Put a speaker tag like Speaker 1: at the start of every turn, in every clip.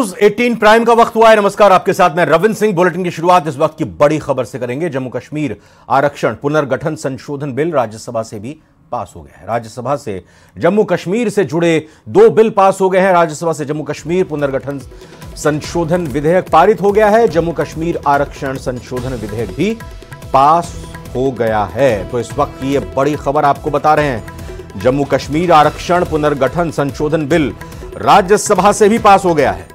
Speaker 1: News 18 prime का वक्त हुआ है। नमस्कार, आपके साथ मैं रविंद्र सिंह। बुलेटिन की शुरुआत इस वक्त की बड़ी खबर से करेंगे। जम्मू कश्मीर आरक्षण पुनर्गठन संशोधन बिल राज्यसभा से भी पास हो गया है। राज्यसभा से जम्मू कश्मीर से जुड़े 2 बिल पास हो गए हैं। राज्यसभा से जम्मू कश्मीर पुनर्गठन संशोधन विधेयक पारित हो गया है। जम्मू कश्मीर आरक्षण संशोधन विधेयक भी पास हो गया है। तो इस वक्त की यह बड़ी खबर आपको बता रहे हैं। जम्मू कश्मीर आरक्षण पुनर्गठन संशोधन बिल राज्यसभा से भी पास हो गया है।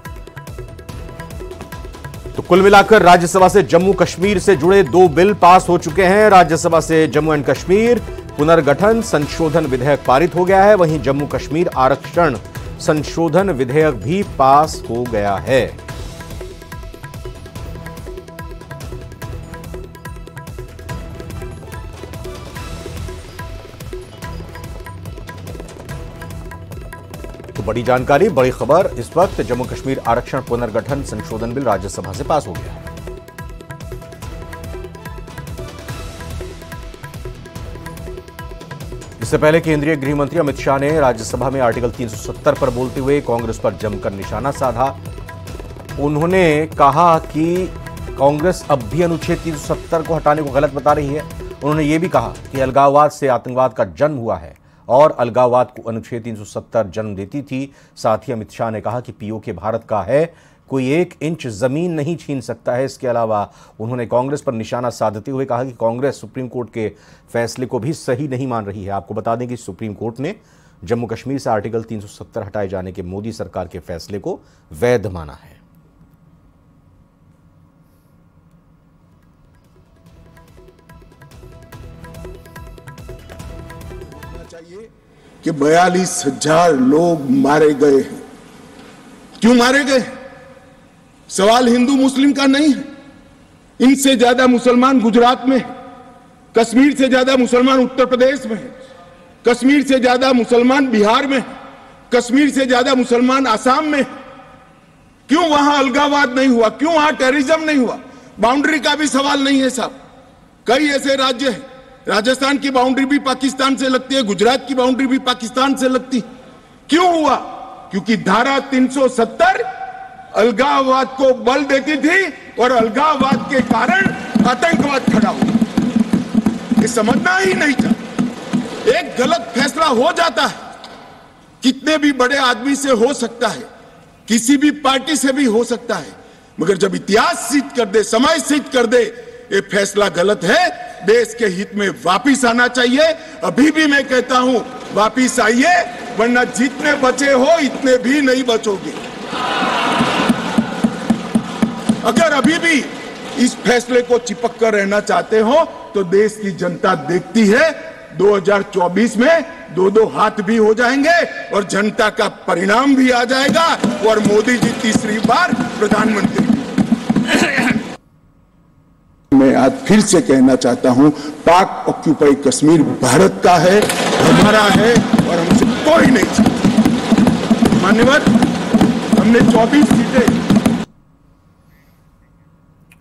Speaker 1: तो कुल मिलाकर राज्यसभा से जम्मू कश्मीर से जुड़े 2 बिल पास हो चुके हैं। राज्यसभा से जम्मू एंड कश्मीर पुनर्गठन संशोधन विधेयक पारित हो गया है। वहीं जम्मू कश्मीर आरक्षण संशोधन विधेयक भी पास हो गया है। तो बड़ी जानकारी, बड़ी खबर इस वक्त। जम्मू कश्मीर आरक्षण पुनर्गठन संशोधन बिल राज्यसभा से पास हो गया है। इससे पहले केंद्रीय गृह मंत्री अमित शाह ने राज्यसभा में आर्टिकल 370 पर बोलते हुए कांग्रेस पर जमकर निशाना साधा। उन्होंने कहा कि कांग्रेस अब भी अनुच्छेद 370 को हटाने को गलत बता रही है। उन्होंने यह भी कहा कि अलगाववाद से आतंकवाद का जन्म हुआ है और अलगाववाद को अनुच्छेद 370 जन्म देती थी। साथ ही अमित शाह ने कहा कि पीओके भारत का है, कोई 1 इंच जमीन नहीं छीन सकता है। इसके अलावा उन्होंने कांग्रेस पर निशाना साधते हुए कहा कि कांग्रेस सुप्रीम कोर्ट के फैसले को भी सही नहीं मान रही है। आपको बता दें कि सुप्रीम कोर्ट ने जम्मू कश्मीर से आर्टिकल 370 हटाए जाने के मोदी सरकार के फैसले को वैध माना है।
Speaker 2: कि 42,000 लोग मारे गए हैं। क्यों मारे गए? सवाल हिंदू मुस्लिम का नहीं है। इनसे ज्यादा मुसलमान गुजरात में, कश्मीर से ज्यादा मुसलमान उत्तर प्रदेश में, कश्मीर से ज्यादा मुसलमान बिहार में, कश्मीर से ज्यादा मुसलमान आसाम में। क्यों वहां अलगाववाद नहीं हुआ? क्यों वहां टेररिज्म नहीं हुआ? बाउंड्री का भी सवाल नहीं है साहब। कई ऐसे राज्य हैं, राजस्थान की बाउंड्री भी पाकिस्तान से लगती है, गुजरात की बाउंड्री भी पाकिस्तान से लगती। क्यों हुआ? क्योंकि धारा 370 अलगाववाद को बल देती थी और अलगाववाद के कारण आतंकवाद खड़ा हुआ। ये समझना ही नहीं चाहिए। एक गलत फैसला हो जाता है, कितने भी बड़े आदमी से हो सकता है, किसी भी पार्टी से भी हो सकता है, मगर जब इतिहास सिद्ध कर दे, समय सिद्ध कर दे ये फैसला गलत है, देश के हित में वापिस आना चाहिए। अभी भी मैं कहता हूं, वापिस आइए, वरना जितने बचे हो इतने भी नहीं बचोगे। अगर अभी भी इस फैसले को चिपक कर रहना चाहते हो तो देश की जनता देखती है, 2024 में 2-2 हाथ भी हो जाएंगे और जनता का परिणाम भी आ जाएगा और मोदी जी तीसरी बार प्रधानमंत्री। मैं आज फिर से कहना चाहता हूं, पाक ऑक्यूपाई कश्मीर भारत का है, हमारा है और हमसे कोई नहीं चाहता। मान्यवर, हमने 24 सीटें।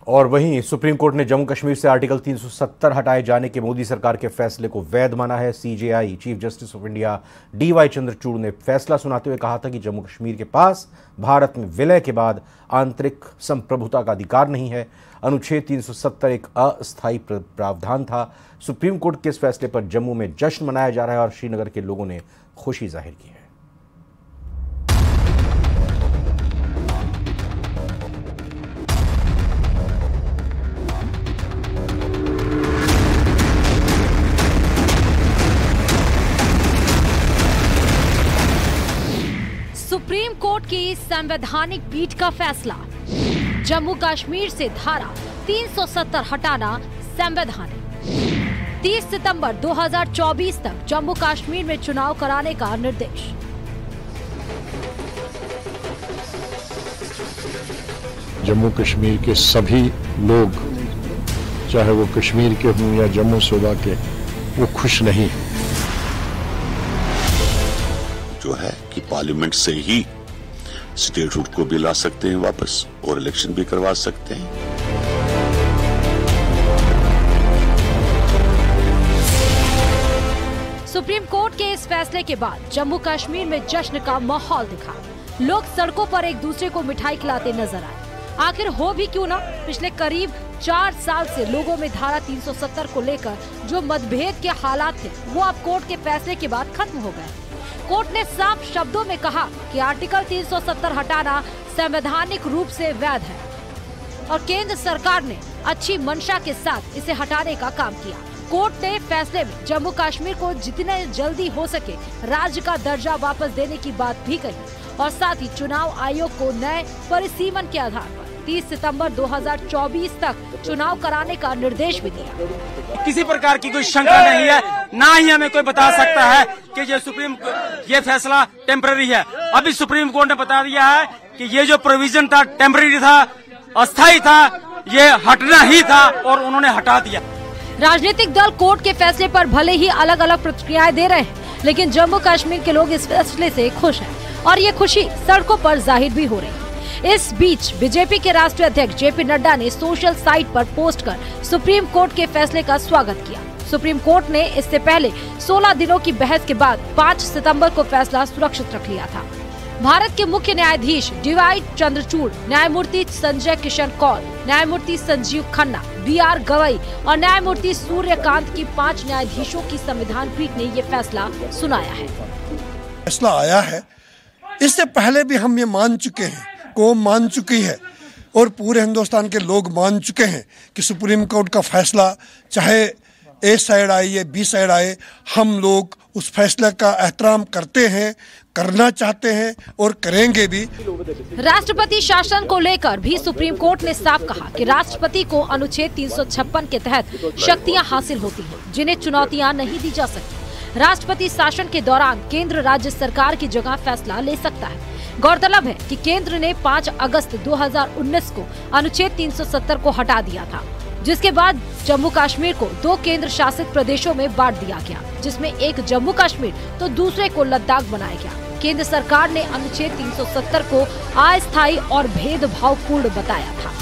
Speaker 1: और वहीं सुप्रीम कोर्ट ने जम्मू कश्मीर से आर्टिकल 370 हटाए जाने के मोदी सरकार के फैसले को वैध माना है। CJI chief justice of India DY Chandrachud ने फैसला सुनाते हुए कहा था कि जम्मू कश्मीर के पास भारत में विलय के बाद आंतरिक संप्रभुता का अधिकार नहीं है। अनुच्छेद 370 एक अस्थायी प्रावधान था। सुप्रीम कोर्ट के इस फैसले पर जम्मू में जश्न मनाया जा रहा है और श्रीनगर के लोगों ने खुशी जाहिर की है।
Speaker 3: सुप्रीम कोर्ट की संवैधानिक पीठ का फैसला, जम्मू कश्मीर से धारा 370 हटाना संवैधानिक। 30 सितंबर 2024 तक जम्मू कश्मीर में चुनाव कराने का निर्देश।
Speaker 4: जम्मू कश्मीर के सभी लोग, चाहे वो कश्मीर के हों या जम्मू सूबा के, वो खुश नहीं है।
Speaker 5: जो है कि पार्लियामेंट से ही स्टेटहुड को भी ला सकते हैं वापस और इलेक्शन भी करवा सकते हैं।
Speaker 3: सुप्रीम कोर्ट के इस फैसले के बाद जम्मू कश्मीर में जश्न का माहौल दिखा। लोग सड़कों पर एक दूसरे को मिठाई खिलाते नजर आए। आखिर हो भी क्यों ना, पिछले करीब 4 साल से लोगों में धारा 370 को लेकर जो मतभेद के हालात थे वो अब कोर्ट के फैसले के बाद खत्म हो गए। कोर्ट ने साफ शब्दों में कहा कि आर्टिकल 370 हटाना संवैधानिक रूप से वैध है और केंद्र सरकार ने अच्छी मंशा के साथ इसे हटाने का काम किया। कोर्ट ने फैसले में जम्मू कश्मीर को जितने जल्दी हो सके राज्य का दर्जा वापस देने की बात भी कही और साथ ही चुनाव आयोग को नए परिसीमन के आधार पर 30 सितंबर 2024 तक चुनाव कराने का निर्देश भी दिया।
Speaker 6: किसी प्रकार की कोई शंका नहीं है, ना ही हमें कोई बता सकता है कि ये फैसला टेम्पररी है। अभी सुप्रीम कोर्ट ने बता दिया है कि ये जो प्रोविजन था टेम्पररी था, अस्थायी था, ये हटना ही था और उन्होंने हटा दिया।
Speaker 3: राजनीतिक दल कोर्ट के फैसले पर भले ही अलग अलग प्रतिक्रियाएं दे रहे हैं, लेकिन जम्मू कश्मीर के लोग इस फैसले से खुश हैं और ये खुशी सड़कों पर जाहिर भी हो रही है। इस बीच बीजेपी के राष्ट्रीय अध्यक्ष जेपी नड्डा ने सोशल साइट पर पोस्ट कर सुप्रीम कोर्ट के फैसले का स्वागत किया। सुप्रीम कोर्ट ने इससे पहले 16 दिनों की बहस के बाद 5 सितंबर को फैसला सुरक्षित रख लिया था। भारत के मुख्य न्यायाधीश डी.वाई. चंद्रचूड़, न्यायमूर्ति संजय किशन कौल, न्यायमूर्ति संजीव खन्ना, बी.आर. गवई और न्यायमूर्ति सूर्यकांत की 5 न्यायाधीशों की संविधान पीठ ने ये फैसला सुनाया है।
Speaker 7: फैसला आया है, इससे पहले भी हम ये मान चुके हैं, कौम मान चुकी है और पूरे हिंदुस्तान के लोग मान चुके हैं कि सुप्रीम कोर्ट का फैसला चाहे ए साइड आए या बी साइड आए, हम लोग उस फैसले का एहतराम करते हैं, करना चाहते हैं और करेंगे भी।
Speaker 3: राष्ट्रपति शासन को लेकर भी सुप्रीम कोर्ट ने साफ कहा कि राष्ट्रपति को अनुच्छेद 356 के तहत शक्तियां हासिल होती हैं, जिन्हें चुनौतियां नहीं दी जा सकती। राष्ट्रपति शासन के दौरान केंद्र राज्य सरकार की जगह फैसला ले सकता है। गौरतलब है कि केंद्र ने 5 अगस्त 2019 को अनुच्छेद 370 को हटा दिया था, जिसके बाद जम्मू कश्मीर को 2 केंद्र शासित प्रदेशों में बांट दिया गया, जिसमें एक जम्मू कश्मीर तो दूसरे को लद्दाख बनाया गया। केंद्र सरकार ने अनुच्छेद 370 को अस्थायी और भेदभावपूर्ण बताया था।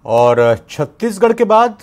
Speaker 1: और छत्तीसगढ़ के बाद